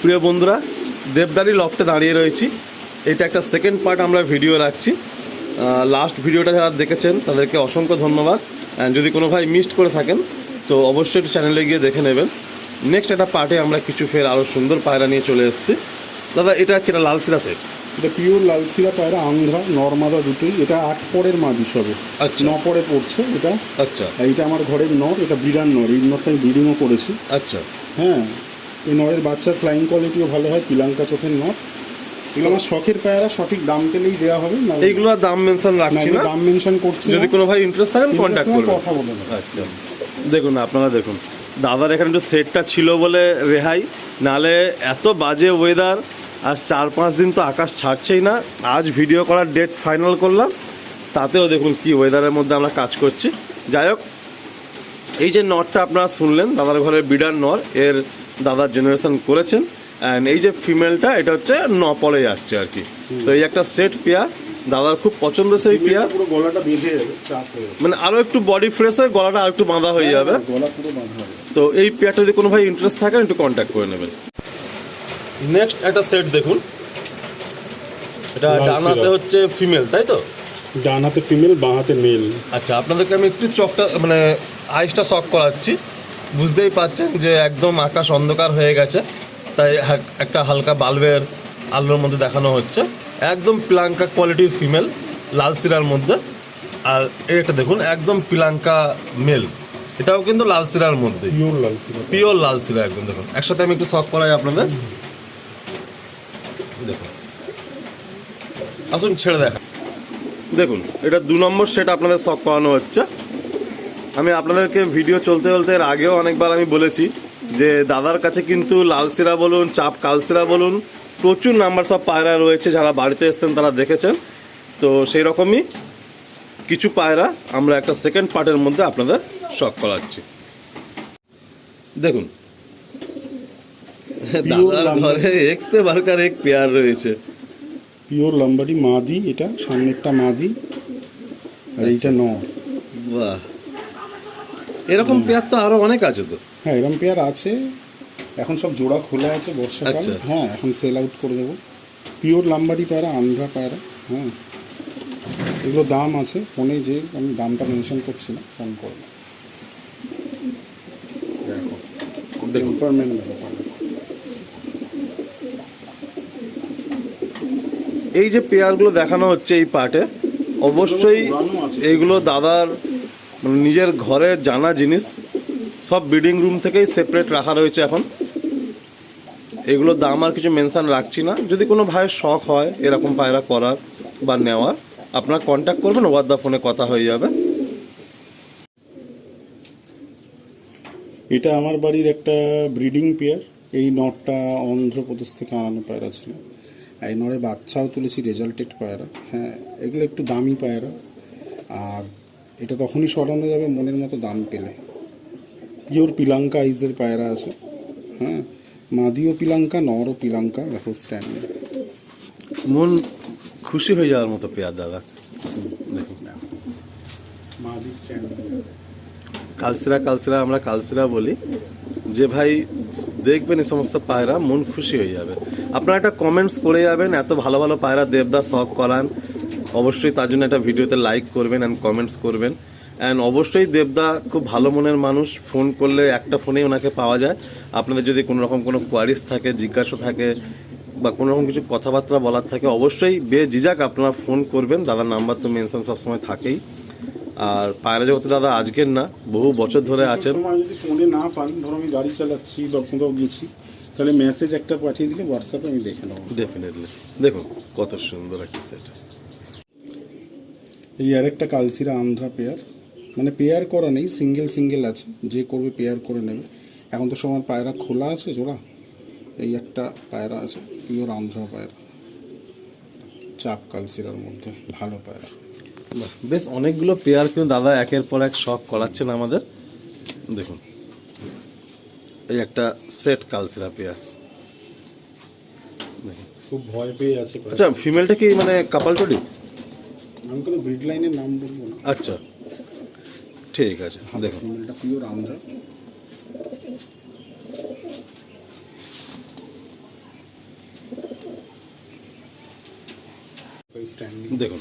প্রিয় বন্ধুরা, দেবদারি লফটে দাঁড়িয়ে রয়েছি। এটা একটা সেকেন্ড পার্ট আমরা ভিডিও রাখছি। লাস্ট ভিডিওটা যারা দেখেছেন তাদেরকে অসংখ্য ধন্যবাদ। যদি কোনো ভাই মিসড করে থাকেন তো অবশ্যই একটু চ্যানেলে গিয়ে দেখে নেবেন। নেক্সট একটা পার্টে আমরা কিছু ফের আরও সুন্দর পায়রা নিয়ে চলে এসেছি। দাদা এটা কিনা লালসিরা সেট? এটা পিওর লালসিরা পায়রা, আন্ধ্রা নর্মাদা দুটোই। এটা 8 পরের মাদি সবে, আচ্ছা 9 পরে পড়ছে এটা। আচ্ছা এইটা আমার ঘরের নর, এটা বিরান নর। এই নরটা আমি ব্রিডিংও করেছি। আচ্ছা হ্যাঁ, এই নরের বাচ্চার ফ্লাইং কোয়ালিটিও ভালো হয়, পিলাঙ্কা চোখের নর। এগুলো আমার শখের পায়রা, সঠিক দাম পেলেই দেওয়া হবে। না এইগুলো দাম মেনশন রাখছি না, দাম মেনশন করছি না। যদি কোনো ভাই ইন্টারেস্ট থাকেন কন্ট্যাক্ট করবেন, কথা বলে নেবেন। আচ্ছা দেখুন, আপনারা দেখুন দাদার এখানে একটু সেটটা ছিল বলে রেহাই, নালে এত বাজে ওয়েদার। আজ 4-5 দিন তো আকাশ ছাড়ছেই না। আজ ভিডিও করার ডেট ফাইনাল করলাম, তাতেও দেখুন কি ওয়েদারের মধ্যে আমরা কাজ করছি। যাই হোক, এই যে নটটা আপনারা শুনলেন দাদার ঘরের বিডার নর, এর দাদার জেনারেশন করেছেন। অ্যান্ড এই যে ফিমেলটা এটা হচ্ছে 9 পরে যাচ্ছে আর কি। তো এই একটা সেট পেয়ার দাদার খুব পছন্দ, সেই পেয়ার। পুরো গলাটা বেঁধে যাবে, চাপ হয়ে যাবে। মানে আরও একটু বডি ফ্রেশ হয়ে গলাটা আর একটু বাঁধা হয়ে যাবে। গলা পুরো বাঁধা হবে। তো এই পেয়ারটা যদি কোনো ভাই ইন্টারেস্ট থাকেন একটু কন্ট্যাক্ট করে নেবেন। নেক্সট একটা সেট দেখুন, এটা ডানাতে হচ্ছে ফিমেল, তাই তো? ডান হাতে ফিমেল, বাঁ হাতে মেল। আচ্ছা, আপনাদেরকে আমি একটু চকটা মানে আইসটা শক করাচ্ছি। বুঝতেই পারছেন যে একদম আকাশ অন্ধকার হয়ে গেছে, তাই একটা হালকা বাল্বের আলোর মধ্যে দেখানো হচ্ছে। একদম পিলাঙ্কা কোয়ালিটির ফিমেল, লাল সিরার মধ্যে। আর এটা দেখুন একদম পিলাঙ্কা মেল, এটাও কিন্তু লাল সিরার মধ্যে, পিওর লালসিরা। পিওর লাল সিরা একদম। দেখুন একসাথে আমি একটু শক করাই আপনাদের, দেখুন আসুন ছেড়ে দেখা। দেখুন এটা 2 নম্বর সেট আপনাদের শক করানো হচ্ছে। আমি আপনাদেরকে ভিডিও চলতে চলতে এর আগেও অনেকবার আমি বলেছি যে দাদার কাছে কিন্তু লালসিরা বলুন, চাপ কালসিরা বলুন, প্রচুর নাম্বার সব পায়রা রয়েছে। যারা বাড়িতে এসছেন তারা দেখেছেন। তো সেই রকমই কিছু পায়রা আমরা একটা সেকেন্ড পার্টের মধ্যে আপনাদের শক করাচ্ছি। দেখুন দাদার ঘরে এক্সে বারকার এক পেয়ার রয়েছে। পিওর লাম্বাডি মাদি, এটা সামনেরটা মাদি আর এইটা নর। বাহ, এরকম পেয়ার তো আরো অনেক আছে তো? হ্যাঁ, এরকম পেয়ার আছে। এখন সব জোড়া খোলা আছে বর্ষাকাল। আচ্ছা। হ্যাঁ, এখন সেল আউট করে দেবো। পিওর লাম্বাডি পায়রা, আন্ধ্রা পায়রা। হ্যাঁ, এগুলো দাম আছে, ফোনে যে আমি দামটা মেনশন করছি না, ফোন করবো। দেখো টেম্পারমেন্ট ব্যাপার। এই যে পেয়ারগুলো দেখানো হচ্ছে এই পার্টে, অবশ্যই এইগুলো দাদার মানে নিজের ঘরের জানা জিনিস। সব ব্রিডিং রুম থেকেই সেপারেট রাখা রয়েছে এখন। এগুলোর দাম আর কিছু মেনশন রাখছি না। যদি কোনো ভাইয়ের শখ হয় এরকম পায়রা করার বা নেওয়ার, আপনারা কন্ট্যাক্ট করবেন, ওভার দ্য ফোনে কথা হয়ে যাবে। এটা আমার বাড়ির একটা ব্রিডিং পেয়ার। এই নটটা অন্ধ্রপ্রদেশ থেকে আনানো পায়রা ছিল। এই নরে বাচ্চাও তুলেছি, রেজাল্টেড পায়রা। হ্যাঁ, এগুলো একটু দামি পায়রা, আর এটা তখনই সরানো যাবে মনের মতো দাম পেলে। পিওর পিলাঙ্কা আইজের পায়রা আছে। হ্যাঁ, মাদিও পিলাঙ্কা, নরও পিলাঙ্কা। দেখো স্ট্যান্ডে মন খুশি হয়ে যাওয়ার মতো পেয়ার দাদা। দেখুন মাদি স্ট্যান্ডে। কালসিরা আমরা কালসিরা বলি। যে ভাই দেখবেন এই সমস্ত পায়রা মন খুশি হয়ে যাবে। আপনারা একটা কমেন্টস করে যাবেন, এত ভালো ভালো পায়রা দেবদা শখ করান। অবশ্যই তার জন্য একটা ভিডিওতে লাইক করবেন অ্যান্ড কমেন্টস করবেন। অ্যান্ড অবশ্যই দেবদা খুব ভালো মনের মানুষ, ফোন করলে একটা ফোনেই ওনাকে পাওয়া যায়। আপনাদের যদি কোনো রকম কোনো কোয়ারিজ থাকে, জিজ্ঞাসা থাকে বা কোনো রকম কিছু কথাবার্তা বলার থাকে, অবশ্যই বেঝিঝাক আপনারা ফোন করবেন। দাদার নাম্বার তো মেনশন সবসময় থাকেই। আর পায়রা জগতে দাদা আজকের না, বহু বছর ধরে আছেন। যদি ফোনে না পান, ধরো আমি গাড়ি চালাচ্ছি বা কোথাও গেছি, তাহলে মেসেজ একটা পাঠিয়ে দিলে হোয়াটসঅ্যাপে আমি দেখে নেবো। ডেফিনেটলি। দেখুন কত সুন্দর একটা সেট। এই আরেকটা কালসিরা আন্ধ্রা পেয়ার, মানে পেয়ার করা নেই, সিঙ্গেল আছে। যে করবে পেয়ার করে নেবে। এখন তো সময় পায়রা খোলা আছে জোড়া। এই একটা পায়রা আছে, পিওর আন্ধ্রা পায়রা, চাপ কালসিরার মধ্যে, ভালো পায়রা। বেশ অনেকগুলো পেয়ার কিন্তু দাদা একের পর এক শখ করাচ্ছেন আমাদের। দেখুন এই একটা সেট কালসিরা পেয়ার। খুব ভয় পেয়ে আছে। আচ্ছা, ফিমেলটা কি মানে কাপাল টডি? আমি কোনো ব্রিড লাইনের নাম বলবো না। আচ্ছা ঠিক আছে। দেখুন ফিমেলটা পিওর আন্ধ্রা। স্ট্যান্ডিং দেখুন।